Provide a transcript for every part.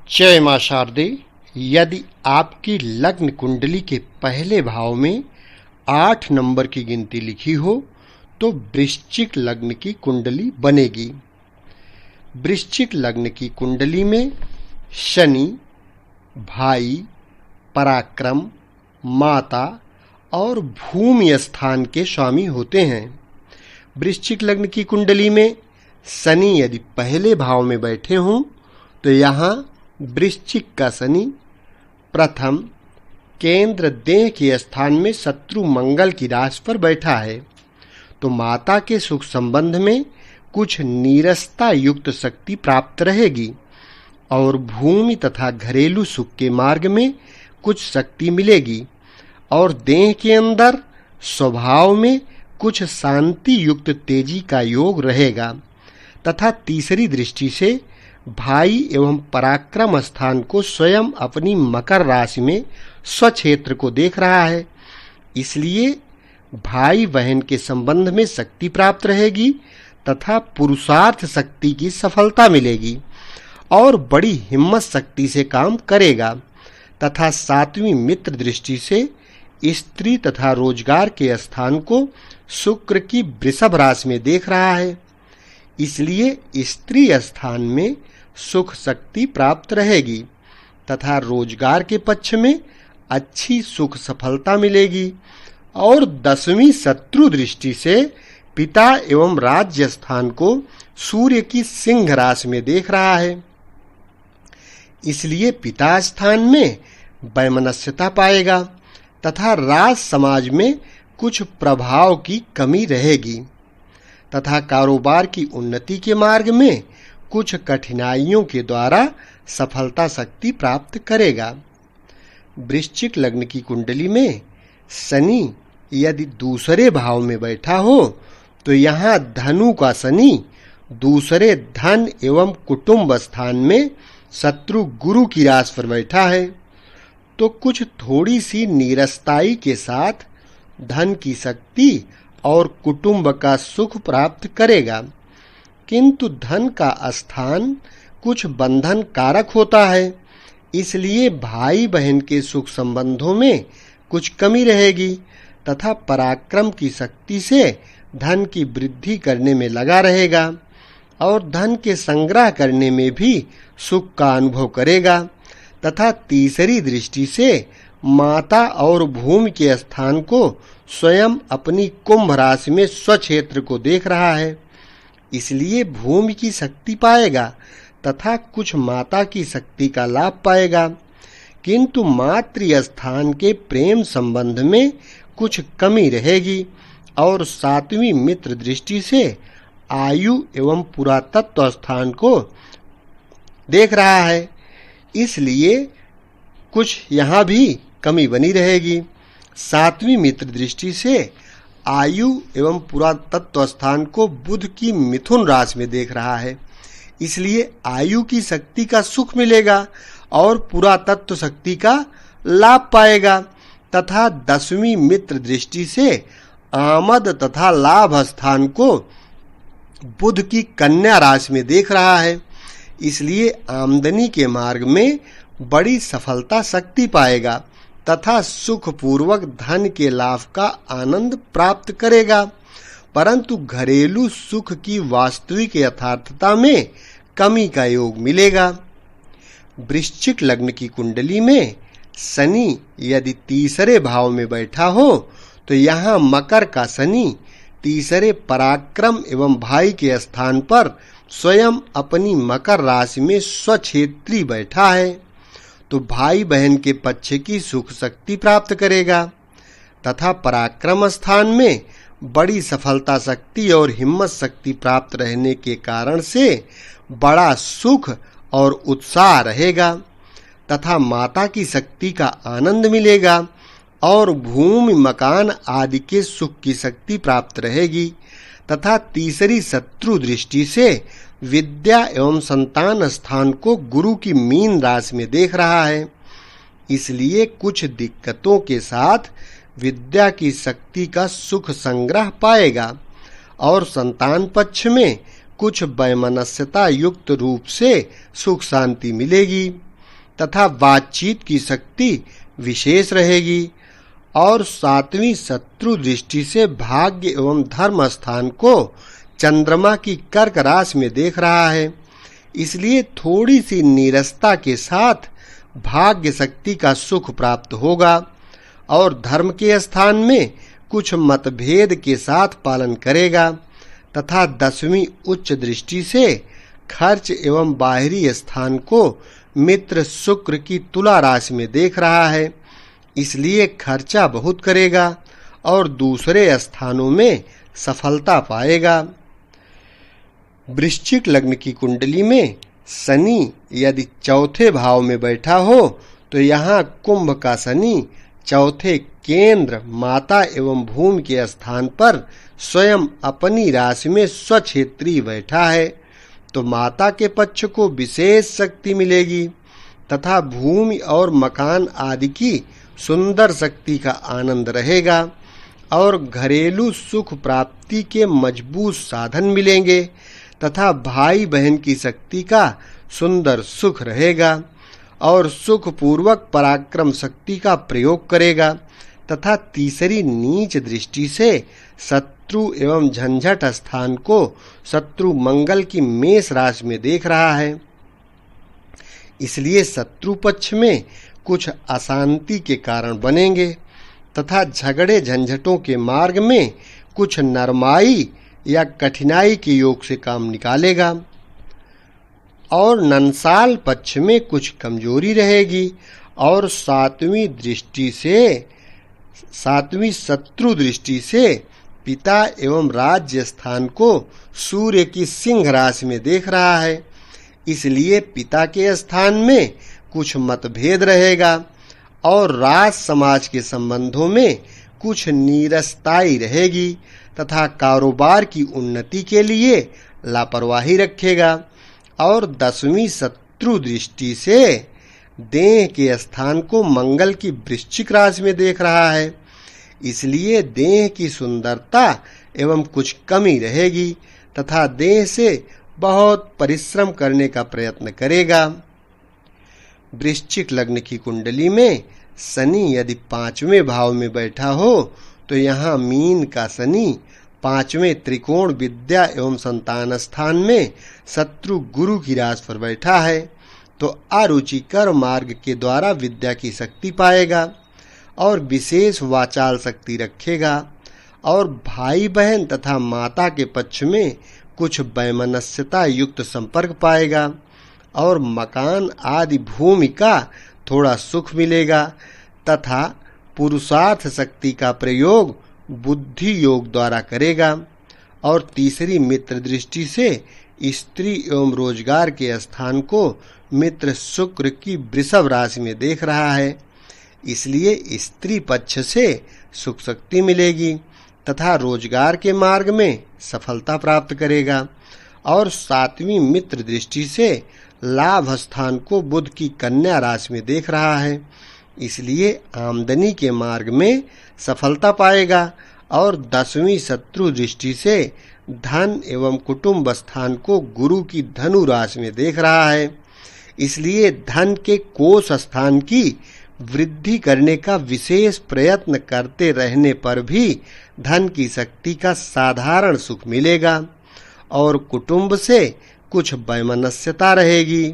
जय मां शारदे। यदि आपकी लग्न कुंडली के पहले भाव में 8 नंबर की गिनती लिखी हो तो वृश्चिक लग्न की कुंडली बनेगी। वृश्चिक लग्न की कुंडली में शनि भाई, पराक्रम, माता और भूमि स्थान के स्वामी होते हैं। वृश्चिक लग्न की कुंडली में शनि यदि पहले भाव में बैठे हों तो यहाँ वृश्चिक का शनि प्रथम केंद्र देह के स्थान में शत्रु मंगल की राशि पर बैठा है, तो माता के सुख संबंध में कुछ नीरसता युक्त शक्ति प्राप्त रहेगी और भूमि तथा घरेलू सुख के मार्ग में कुछ शक्ति मिलेगी और देह के अंदर स्वभाव में कुछ शांति युक्त तेजी का योग रहेगा तथा तीसरी दृष्टि से भाई एवं पराक्रम स्थान को स्वयं अपनी मकर राशि में स्वक्षेत्र को देख रहा है, इसलिए भाई बहन के संबंध में शक्ति प्राप्त रहेगी तथा पुरुषार्थ शक्ति की सफलता मिलेगी और बड़ी हिम्मत शक्ति से काम करेगा तथा सातवीं मित्र दृष्टि से स्त्री तथा रोजगार के स्थान को शुक्र की वृषभ राशि में देख रहा है, इसलिए स्त्री स्थान में सुख शक्ति प्राप्त रहेगी तथा रोजगार के पक्ष में अच्छी सुख सफलता मिलेगी और 10वीं शत्रु दृष्टि से पिता एवं राज्य स्थान को सूर्य की सिंह राशि में देख रहा है, इसलिए पिता स्थान में वैमनस्यता पाएगा तथा राज समाज में कुछ प्रभाव की कमी रहेगी तथा कारोबार की उन्नति के मार्ग में कुछ कठिनाइयों के द्वारा सफलता शक्ति प्राप्त करेगा। वृश्चिक लग्न की कुंडली में शनि यदि दूसरे भाव में बैठा हो तो यहाँ धनु का शनि दूसरे धन एवं कुटुंब स्थान में शत्रु गुरु की राशि पर बैठा है, तो कुछ थोड़ी सी नीरसताई के साथ धन की शक्ति और कुटुंब का सुख प्राप्त करेगा, किंतु धन का स्थान कुछ बंधन कारक होता है, इसलिए भाई बहन के सुख संबंधों में कुछ कमी रहेगी तथा पराक्रम की शक्ति से धन की वृद्धि करने में लगा रहेगा और धन के संग्रह करने में भी सुख का अनुभव करेगा तथा तीसरी दृष्टि से माता और भूमि के स्थान को स्वयं अपनी कुंभ राशि में स्वक्षेत्र को देख रहा है, इसलिए भूमि की शक्ति पाएगा तथा कुछ माता की शक्ति का लाभ पाएगा, किंतु मातृ स्थान के प्रेम संबंध में कुछ कमी रहेगी और सातवीं मित्र दृष्टि से आयु एवं पुरातत्व स्थान को देख रहा है, इसलिए कुछ यहाँ भी कमी बनी रहेगी। सातवीं मित्र दृष्टि से आयु एवं पुरातत्व स्थान को बुध की मिथुन राशि में देख रहा है, इसलिए आयु की शक्ति का सुख मिलेगा और पुरातत्व शक्ति का लाभ पाएगा तथा 10वीं मित्र दृष्टि से आमद तथा लाभ स्थान को बुध की कन्या राशि में देख रहा है, इसलिए आमदनी के मार्ग में बड़ी सफलता शक्ति पाएगा तथा सुख पूर्वक धन के लाभ का आनंद प्राप्त करेगा, परंतु घरेलू सुख की वास्तविक यथार्थता में कमी का योग मिलेगा। वृश्चिक लग्न की कुंडली में शनि यदि तीसरे भाव में बैठा हो तो यहाँ मकर का शनि तीसरे पराक्रम एवं भाई के स्थान पर स्वयं अपनी मकर राशि में स्वक्षेत्री बैठा है, तो भाई बहन के पक्ष की सुख शक्ति प्राप्त करेगा तथा पराक्रम स्थान में बड़ी सफलता शक्ति और हिम्मत शक्ति प्राप्त रहने के कारण से बड़ा सुख और उत्साह रहेगा तथा माता की शक्ति का आनंद मिलेगा और भूमि मकान आदि के सुख की शक्ति प्राप्त रहेगी तथा तीसरी शत्रु दृष्टि से विद्या एवं संतान स्थान को गुरु की मीन राशि में देख रहा है, इसलिए कुछ दिक्कतों के साथ विद्या की शक्ति का सुख संग्रह पाएगा और संतान पक्ष में कुछ वैमनस्यता युक्त रूप से सुख शांति मिलेगी तथा बातचीत की शक्ति विशेष रहेगी। और 7वीं शत्रु दृष्टि से भाग्य एवं धर्म स्थान को चंद्रमा की कर्क राशि में देख रहा है, इसलिए थोड़ी सी नीरसता के साथ भाग्य शक्ति का सुख प्राप्त होगा और धर्म के स्थान में कुछ मतभेद के साथ पालन करेगा तथा 10वीं उच्च दृष्टि से खर्च एवं बाहरी स्थान को मित्र शुक्र की तुला राशि में देख रहा है, इसलिए खर्चा बहुत करेगा और दूसरे स्थानों में सफलता पाएगा। वृश्चिक लग्न की कुंडली में शनि यदि चौथे भाव में बैठा हो तो यहाँ कुंभ का शनि चौथे केंद्र माता एवं भूमि के स्थान पर स्वयं अपनी राशि में स्वक्षेत्री बैठा है, तो माता के पक्ष को विशेष शक्ति मिलेगी तथा भूमि और मकान आदि की सुंदर शक्ति का आनंद रहेगा और घरेलू सुख प्राप्ति के मजबूत साधन मिलेंगे तथा भाई बहन की शक्ति का सुंदर सुख रहेगा और सुख पूर्वक पराक्रम शक्ति का प्रयोग करेगा तथा तीसरी नीच दृष्टि से शत्रु एवं झंझट स्थान को शत्रु मंगल की मेष राशि में देख रहा है, इसलिए शत्रु पक्ष में कुछ अशांति के कारण बनेंगे तथा झगड़े झंझटों के मार्ग में कुछ नरमाई या कठिनाई के योग से काम निकालेगा और ननसाल पक्ष में कुछ कमजोरी रहेगी और 7वीं शत्रु दृष्टि से पिता एवं राज्य स्थान को सूर्य की सिंह राशि में देख रहा है, इसलिए पिता के स्थान में कुछ मतभेद रहेगा और राज समाज के संबंधों में कुछ नीरसताई रहेगी तथा कारोबार की उन्नति के लिए लापरवाही रखेगा और 10वीं शत्रु दृष्टि से देह के स्थान को मंगल की वृश्चिक राशि में देख रहा है, इसलिए देह की सुंदरता एवं कुछ कमी रहेगी तथा देह से बहुत परिश्रम करने का प्रयत्न करेगा। वृश्चिक लग्न की कुंडली में शनि यदि 5वें भाव में बैठा हो तो यहाँ मीन का शनि 5वें त्रिकोण विद्या एवं संतान स्थान में शत्रु गुरु की राशि पर बैठा है, तो अरुचिकर मार्ग के द्वारा विद्या की शक्ति पाएगा और विशेष वाचाल शक्ति रखेगा और भाई बहन तथा माता के पक्ष में कुछ वैमनस्यता युक्त संपर्क पाएगा और मकान आदि भूमि का थोड़ा सुख मिलेगा तथा पुरुषार्थ शक्ति का प्रयोग बुद्धि योग द्वारा करेगा और तीसरी मित्र दृष्टि से स्त्री एवं रोजगार के स्थान को मित्र शुक्र की वृषभ राशि में देख रहा है, इसलिए स्त्री पक्ष से सुख शक्ति मिलेगी तथा रोजगार के मार्ग में सफलता प्राप्त करेगा और 7वीं मित्र दृष्टि से लाभ स्थान को बुध की कन्या राशि में देख रहा है, इसलिए आमदनी के मार्ग में सफलता पाएगा और 10वीं शत्रु दृष्टि से धन एवं कुटुंब स्थान को गुरु की धनु राशि में देख रहा है, इसलिए धन के कोष स्थान की वृद्धि करने का विशेष प्रयत्न करते रहने पर भी धन की शक्ति का साधारण सुख मिलेगा और कुटुंब से कुछ वैमनस्यता रहेगी।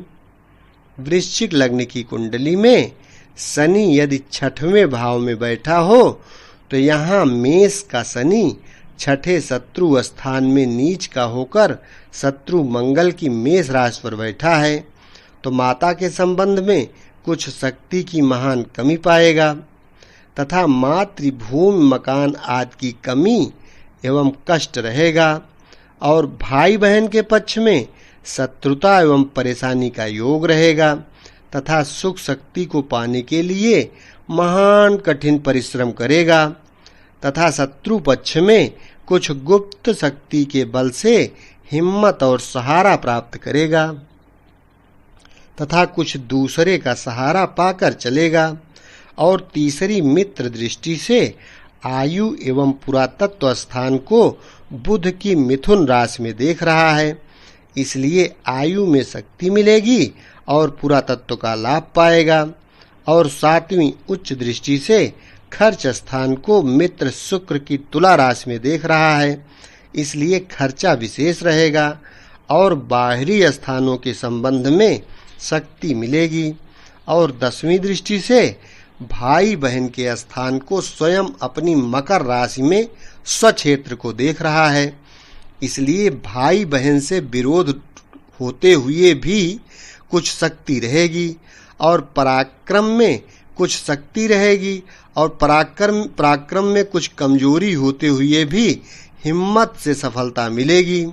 वृश्चिक लग्न की कुंडली में शनि यदि 6वें भाव में बैठा हो तो यहाँ मेष का शनि 6ठे शत्रु स्थान में नीच का होकर शत्रु मंगल की मेष राशि पर बैठा है, तो माता के संबंध में कुछ शक्ति की महान कमी पाएगा तथा मातृभूमि मकान आदि की कमी एवं कष्ट रहेगा और भाई बहन के पक्ष में शत्रुता एवं परेशानी का योग रहेगा तथा सुख शक्ति को पाने के लिए महान कठिन परिश्रम करेगा तथा शत्रु पक्ष में कुछ गुप्त शक्ति के बल से हिम्मत और सहारा प्राप्त करेगा तथा कुछ दूसरे का सहारा पाकर चलेगा और तीसरी मित्र दृष्टि से आयु एवं पुरातत्व स्थान को बुध की मिथुन राशि में देख रहा है, इसलिए आयु में शक्ति मिलेगी और पुरातत्व का लाभ पाएगा। और 7वीं उच्च दृष्टि से खर्च स्थान को मित्र शुक्र की तुला राशि में देख रहा है, इसलिए खर्चा विशेष रहेगा और बाहरी स्थानों के संबंध में शक्ति मिलेगी। और 10वीं दृष्टि से भाई बहन के स्थान को स्वयं अपनी मकर राशि में स्वक्षेत्र को देख रहा है, इसलिए भाई बहन से विरोध होते हुए भी कुछ शक्ति रहेगी और पराक्रम में कुछ शक्ति रहेगी और पराक्रम में कुछ कमजोरी होते हुए भी हिम्मत से सफलता मिलेगी।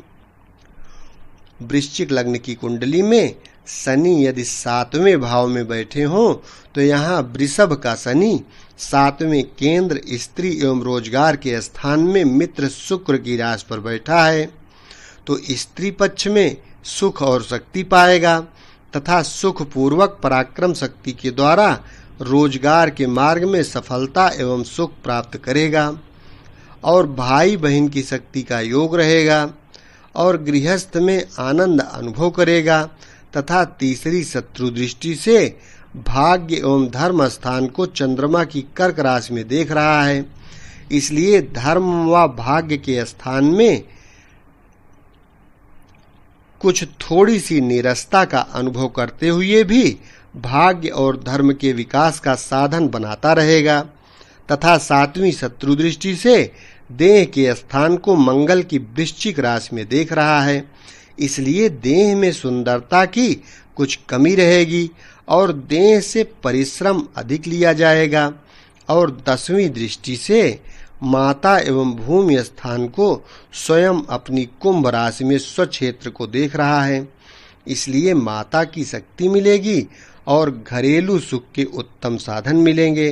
वृश्चिक लग्न की कुंडली में शनि यदि 7वें भाव में बैठे हों तो यहाँ वृषभ का शनि 7वें केंद्र स्त्री एवं रोजगार के स्थान में मित्र शुक्र की राशि पर बैठा है, तो स्त्री पक्ष में सुख और शक्ति पाएगा तथा सुख पूर्वक पराक्रम शक्ति के द्वारा रोजगार के मार्ग में सफलता एवं सुख प्राप्त करेगा और भाई बहन की शक्ति का योग रहेगा और गृहस्थ में आनंद अनुभव करेगा तथा तीसरी शत्रु दृष्टि से भाग्य एवं धर्म स्थान को चंद्रमा की कर्क राशि में देख रहा है, इसलिए धर्म व भाग्य के स्थान में कुछ थोड़ी सी नीरसता का अनुभव करते हुए भी भाग्य और धर्म के विकास का साधन बनाता रहेगा तथा 7वीं शत्रु दृष्टि से देह के स्थान को मंगल की वृश्चिक राशि में देख रहा है, इसलिए देह में सुंदरता की कुछ कमी रहेगी और देह से परिश्रम अधिक लिया जाएगा। और 10वीं दृष्टि से माता एवं भूमि स्थान को स्वयं अपनी कुंभ राशि में स्वक्षेत्र को देख रहा है, इसलिए माता की शक्ति मिलेगी और घरेलू सुख के उत्तम साधन मिलेंगे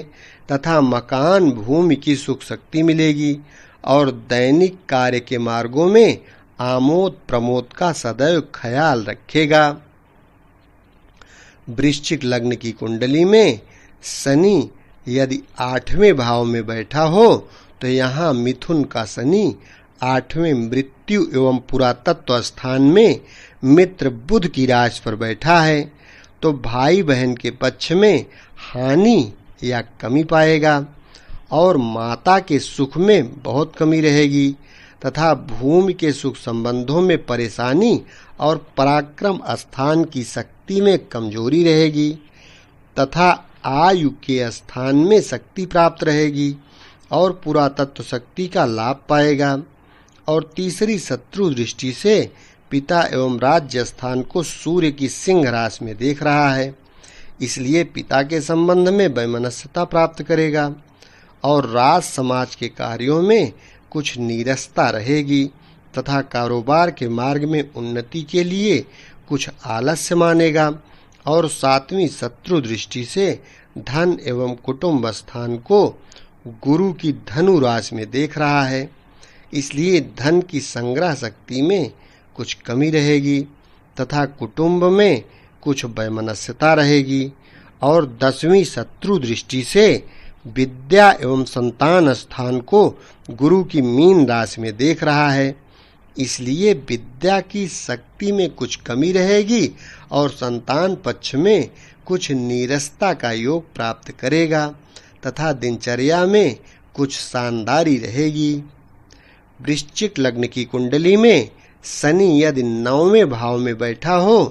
तथा मकान भूमि की सुख शक्ति मिलेगी और दैनिक कार्य के मार्गों में आमोद प्रमोद का सदैव ख्याल रखेगा। वृश्चिक लग्न की कुंडली में शनि यदि 8वें भाव में बैठा हो तो यहाँ मिथुन का शनि 8वें मृत्यु एवं पुरातत्व स्थान में मित्र बुध की राशि पर बैठा है, तो भाई बहन के पक्ष में हानि या कमी पाएगा और माता के सुख में बहुत कमी रहेगी तथा भूमि के सुख संबंधों में परेशानी और पराक्रम स्थान की शक्ति में कमजोरी रहेगी तथा आयु के स्थान में शक्ति प्राप्त रहेगी और पुरातत्व शक्ति का लाभ पाएगा। और तीसरी शत्रु दृष्टि से पिता एवं राज्य स्थान को सूर्य की सिंह राशि में देख रहा है, इसलिए पिता के संबंध में वैमनस्यता प्राप्त करेगा और राज समाज के कार्यों में कुछ नीरसता रहेगी तथा कारोबार के मार्ग में उन्नति के लिए कुछ आलस्य मानेगा। और 7वीं शत्रु दृष्टि से धन एवं कुटुंब स्थान को गुरु की धनु राशि में देख रहा है, इसलिए धन की संग्रह शक्ति में कुछ कमी रहेगी तथा कुटुंब में कुछ वैमनस्यता रहेगी। और 10वीं शत्रु दृष्टि से विद्या एवं संतान स्थान को गुरु की मीन राशि में देख रहा है, इसलिए विद्या की शक्ति में कुछ कमी रहेगी और संतान पक्ष में कुछ नीरसता का योग प्राप्त करेगा तथा दिनचर्या में कुछ शानदारी रहेगी। वृश्चिक लग्न की कुंडली में शनि यदि 9वें भाव में बैठा हो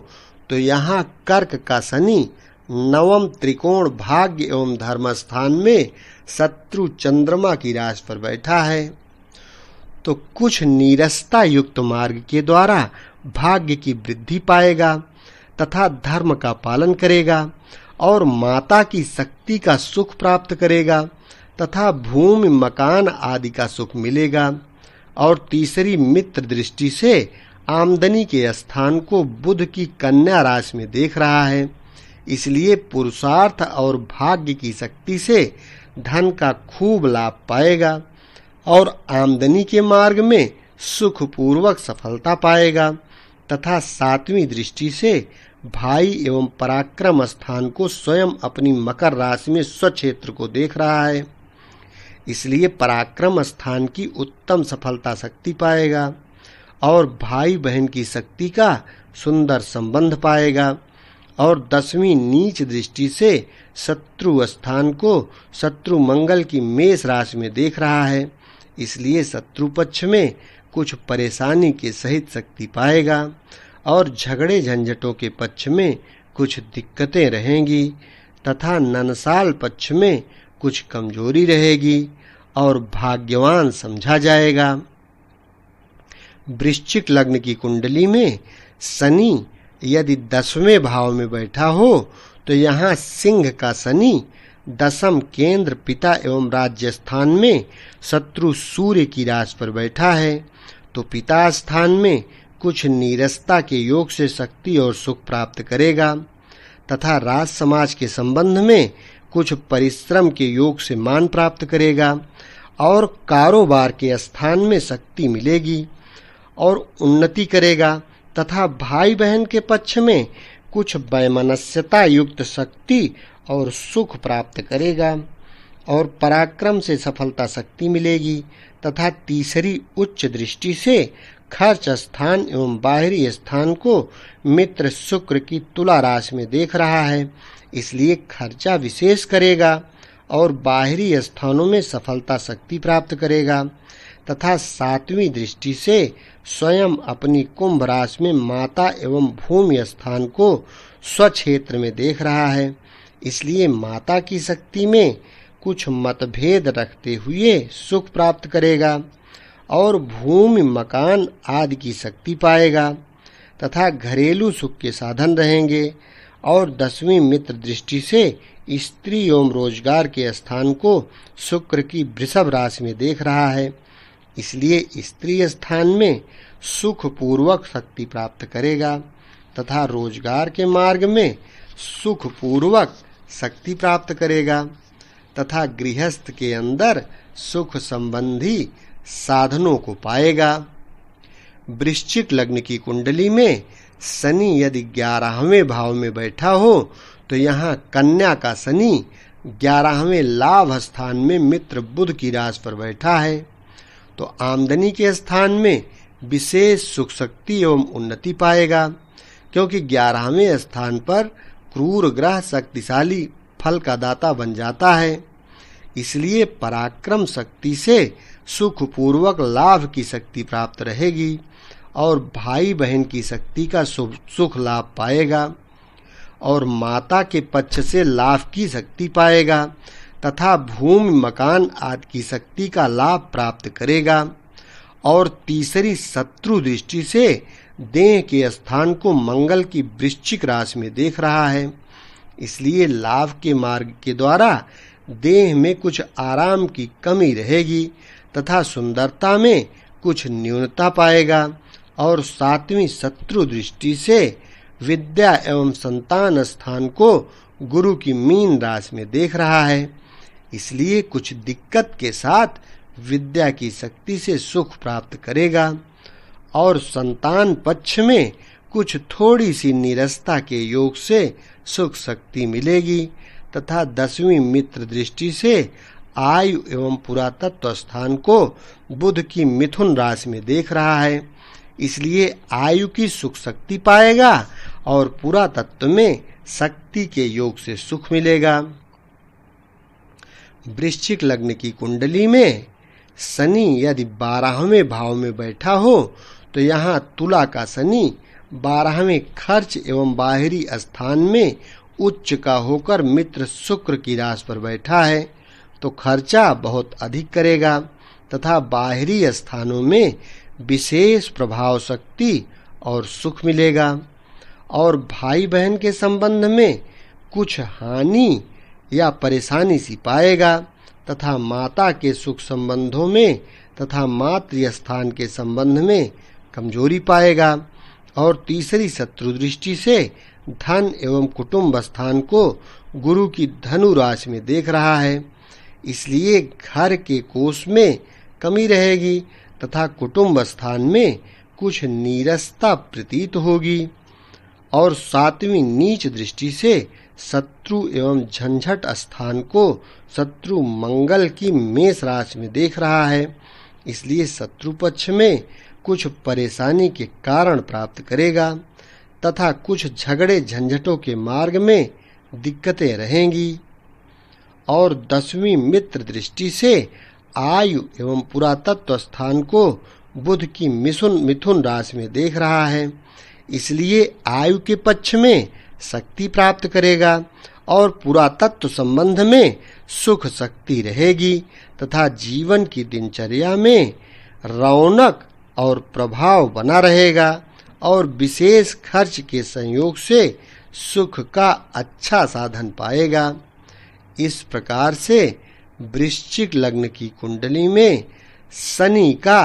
तो यहाँ कर्क का शनि 9म त्रिकोण भाग्य एवं धर्म स्थान में शत्रु चंद्रमा की राशि पर बैठा है, तो कुछ नीरसता युक्त मार्ग के द्वारा भाग्य की वृद्धि पाएगा तथा धर्म का पालन करेगा और माता की शक्ति का सुख प्राप्त करेगा तथा भूमि मकान आदि का सुख मिलेगा। और तीसरी मित्र दृष्टि से आमदनी के स्थान को बुध की कन्या राशि में देख रहा है, इसलिए पुरुषार्थ और भाग्य की शक्ति से धन का खूब लाभ पाएगा और आमदनी के मार्ग में सुखपूर्वक सफलता पाएगा तथा 7वीं दृष्टि से भाई एवं पराक्रम स्थान को स्वयं अपनी मकर राशि में स्वक्षेत्र को देख रहा है, इसलिए पराक्रम स्थान की उत्तम सफलता शक्ति पाएगा। और भाई बहन की शक्ति का सुंदर संबंध पाएगा। और 10वीं नीच दृष्टि से शत्रु स्थान को शत्रु मंगल की मेष राशि में देख रहा है, इसलिए शत्रु पक्ष में कुछ परेशानी के सहित शक्ति पाएगा और झगड़े झंझटों के पक्ष में कुछ दिक्कतें रहेंगी तथा ननसाल पक्ष में कुछ कमजोरी रहेगी और भाग्यवान समझा जाएगा। वृश्चिक लग्न की कुंडली में शनि यदि 10वें भाव में बैठा हो तो यहाँ सिंह का शनि 10म केंद्र पिता एवं राज्य स्थान में शत्रु सूर्य की राशि पर बैठा है, तो पिता स्थान में कुछ नीरसता के योग से शक्ति और सुख प्राप्त करेगा तथा राज समाज के संबंध में कुछ परिश्रम के योग से मान प्राप्त करेगा और कारोबार के स्थान में शक्ति मिलेगी और उन्नति करेगा तथा भाई बहन के पक्ष में कुछ वैमनस्यता युक्त शक्ति और सुख प्राप्त करेगा और पराक्रम से सफलता शक्ति मिलेगी तथा तीसरी उच्च दृष्टि से खर्च स्थान एवं बाहरी स्थान को मित्र शुक्र की तुला राशि में देख रहा है, इसलिए खर्चा विशेष करेगा और बाहरी स्थानों में सफलता शक्ति प्राप्त करेगा तथा 7वीं दृष्टि से स्वयं अपनी कुंभ राशि में माता एवं भूमि स्थान को स्वक्षेत्र में देख रहा है, इसलिए माता की शक्ति में कुछ मतभेद रखते हुए सुख प्राप्त करेगा और भूमि मकान आदि की शक्ति पाएगा तथा घरेलू सुख के साधन रहेंगे और 10वीं मित्र दृष्टि से स्त्री एवं रोजगार के स्थान को शुक्र की वृषभ राशि में देख रहा है, इसलिए स्त्री स्थान में सुख पूर्वक शक्ति प्राप्त करेगा तथा रोजगार के मार्ग में सुख पूर्वक शक्ति प्राप्त करेगा तथा गृहस्थ के अंदर सुख संबंधी साधनों को पाएगा। वृश्चिक लग्न की कुंडली में शनि यदि 11वें भाव में बैठा हो तो यहाँ कन्या का शनि 11वें लाभ स्थान में मित्र बुध की राशि पर बैठा है, तो आमदनी के स्थान में विशेष सुख शक्ति एवं उन्नति पाएगा क्योंकि 11वें स्थान पर क्रूर ग्रह शक्तिशाली फल का दाता बन जाता है, इसलिए पराक्रम शक्ति से सुख पूर्वक लाभ की शक्ति प्राप्त रहेगी और भाई बहन की शक्ति का सुख लाभ पाएगा और माता के पक्ष से लाभ की शक्ति पाएगा तथा भूमि मकान आदि की शक्ति का लाभ प्राप्त करेगा और तीसरी शत्रु दृष्टि से देह के स्थान को मंगल की वृश्चिक राशि में देख रहा है, इसलिए लाभ के मार्ग के द्वारा देह में कुछ आराम की कमी रहेगी तथा सुंदरता में कुछ न्यूनता पाएगा और 7वीं शत्रु दृष्टि से विद्या एवं संतान स्थान को गुरु की मीन राशि में देख रहा है, इसलिए कुछ दिक्कत के साथ विद्या की शक्ति से सुख प्राप्त करेगा और संतान पक्ष में कुछ थोड़ी सी नीरसता के योग से सुख शक्ति मिलेगी तथा 10वीं मित्र दृष्टि से आयु एवं पुरातत्व स्थान को बुध की मिथुन राशि में देख रहा है, इसलिए आयु की सुख शक्ति पाएगा और पुरातत्व में शक्ति के योग से सुख मिलेगा। वृश्चिक लग्न की कुंडली में शनि यदि 12वें भाव में बैठा हो तो यहाँ तुला का शनि 12वें खर्च एवं बाहरी स्थान में उच्च का होकर मित्र शुक्र की राशि पर बैठा है, तो खर्चा बहुत अधिक करेगा तथा बाहरी स्थानों में विशेष प्रभाव शक्ति और सुख मिलेगा और भाई बहन के संबंध में कुछ हानि या परेशानी सी पाएगा तथा माता के सुख संबंधों में तथा मातृ स्थान के संबंध में कमजोरी पाएगा और तीसरी शत्रु दृष्टि से धन एवं कुटुंब स्थान को गुरु की धनु राशि में देख रहा है, इसलिए घर के कोष में कमी रहेगी तथा कुटुंब स्थान में कुछ नीरसता प्रतीत होगी और 7वीं नीच दृष्टि से शत्रु एवं झंझट स्थान को शत्रु मंगल की मेष राशि में देख रहा है, इसलिए शत्रु पक्ष में कुछ परेशानी के कारण प्राप्त करेगा तथा कुछ झगड़े झंझटों के मार्ग में दिक्कतें रहेंगी। और 10वीं मित्र दृष्टि से आयु एवं पुरातत्व स्थान को बुध की मिथुन राशि में देख रहा है, इसलिए आयु के पक्ष में शक्ति प्राप्त करेगा और पुरातत्व संबंध में सुख शक्ति रहेगी तथा जीवन की दिनचर्या में रौनक और प्रभाव बना रहेगा और विशेष खर्च के संयोग से सुख का अच्छा साधन पाएगा। इस प्रकार से वृश्चिक लग्न की कुंडली में शनि का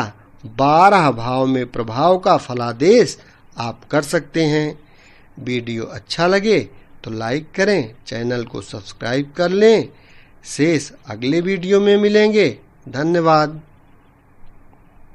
12 भाव में प्रभाव का फलादेश आप कर सकते हैं। वीडियो अच्छा लगे तो लाइक करें, चैनल को सब्सक्राइब कर लें। शेष अगले वीडियो में मिलेंगे। धन्यवाद।